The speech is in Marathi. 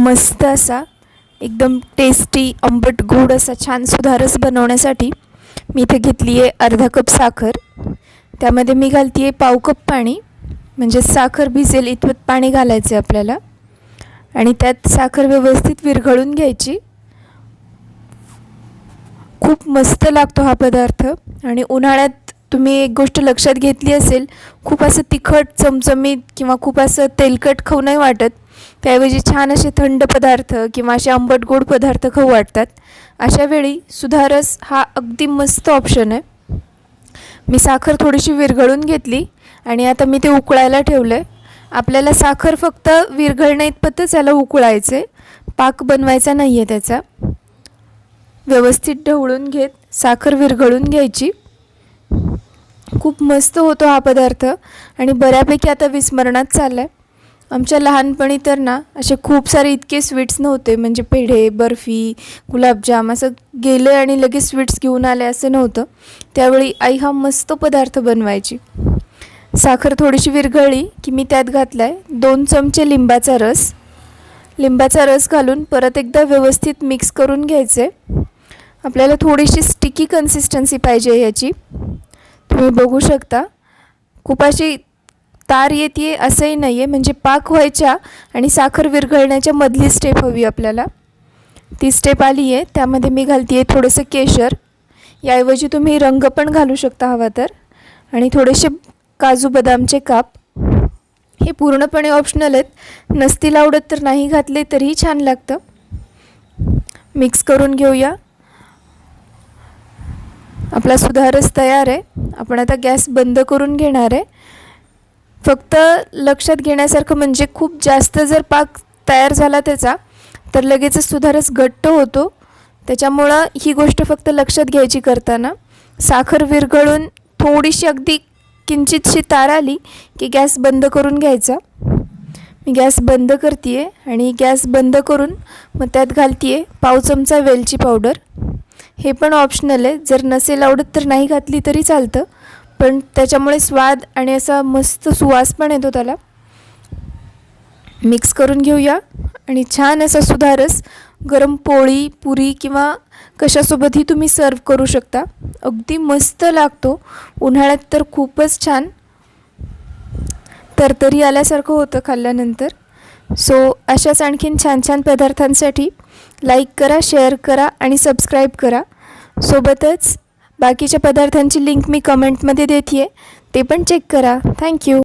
मस्त असा एकदम टेस्टी आंबट गोड असा छान सुधारस बनवण्यासाठी मी इथे घेतली आहे अर्धा कप साखर. त्यामध्ये मी घालते आहे पाव कप पाणी, म्हणजे साखर भिजेल इतपत पाणी घालायचे आपल्याला आणि त्यात साखर व्यवस्थित विरघळून घ्यायची. खूप मस्त लागतो हा पदार्थ. आणि उन्हाळ्यात तुम्ही एक गोष्ट लक्षात घेतली असेल, खूप असं तिखट चमचमीत किंवा खूप असं तेलकट खाऊ नाही वाटत. त्याऐवजी छान असे थंड पदार्थ किंवा असे आंबट गोड पदार्थ खाऊ वाटतात. अशा वेळी सुधारस हा अगदी मस्त ऑप्शन आहे. मी साखर थोडीशी विरघळून घेतली आणि आता मी ते उकळायला ठेवलं आहे. आपल्याला साखर फक्त विरघळण्या इतपतच याला उकळायचे, पाक बनवायचा नाही आहे त्याचा. व्यवस्थित ढवळून घेत साखर विरघळून घ्यायची. खूप मस्त होतो हा पदार्थ आणि बऱ्यापैकी आता विस्मरणात चालला आहे. आमच्या लहानपणी तर ना असे खूप सारे इतके स्वीट्स नव्हते, म्हणजे पेढे, बर्फी, गुलाबजाम असं गेले आणि लगेच स्वीट्स घेऊन आले असं नव्हतं. त्यावेळी आई हा मस्त पदार्थ बनवायची. साखर थोडीशी विरघळली की मी त्यात घातला आहे 2 चमचे लिंबाचा रस. लिंबाचा रस घालून परत एकदा व्यवस्थित मिक्स करून घ्यायचे. आपल्याला थोडीशी स्टिकी कन्सिस्टन्सी पाहिजे याची. तुम्ही बघू शकता खूप अशी तार येते असंही नाही आहे, म्हणजे पाक व्हायच्या आणि साखर विरघळण्याच्या मधली स्टेप हवी आपल्याला. ती स्टेप आली आहे. त्यामध्ये मी घालते आहे थोडंसं केशर. याऐवजी तुम्ही रंग पण घालू शकता हवा तर. आणि थोडेसे काजू बदामचे काप. हे पूर्णपणे ऑप्शनल आहेत, नसतील आवडत तर नाही घातले तरीही छान लागतं. मिक्स करून घेऊया. आपला सुधारस तयार आहे. आपण आता गॅस बंद करून घेणार आहे. फक्त लक्षात घेण्यासारखं म्हणजे खूप जास्त जर पाक तयार झाला त्याचा तर लगेचच सुधारस घट्ट होतो. त्याच्यामुळं ही गोष्ट फक्त लक्षात घ्यायची करताना. साखर विरघळून थोडीशी अगदी किंचितशी तार आली की गॅस बंद करून घ्यायचा. मी गॅस बंद करते आहे आणि गॅस बंद करून मग त्यात घालते आहे पाव चमचा वेलची पावडर. हे पण ऑप्शनल आहे, जर नसेल आवडत तर नाही घातली तरी चालतं, पण त्याच्यामुळे स्वाद आणि असा मस्त सुवास पण येतो त्याला. मिक्स करून घेऊया आणि छान असा सुधारस गरम पोळी, पुरी किंवा कशासोबतही तुम्ही सर्व करू शकता. अगदी मस्त लागतो. उन्हाळ्यात तर खूपच छान तरतरी आल्यासारखं होतं खाल्ल्यानंतर. सो अशाच आणखीन छान छान पदार्थांसाठी लाईक करा, शेअर करा आणि सबस्क्राईब करा. सोबतच बाकीच्या पदार्थांची लिंक मी कमेंटमध्ये देते आहे, ते पण चेक करा. थँक्यू.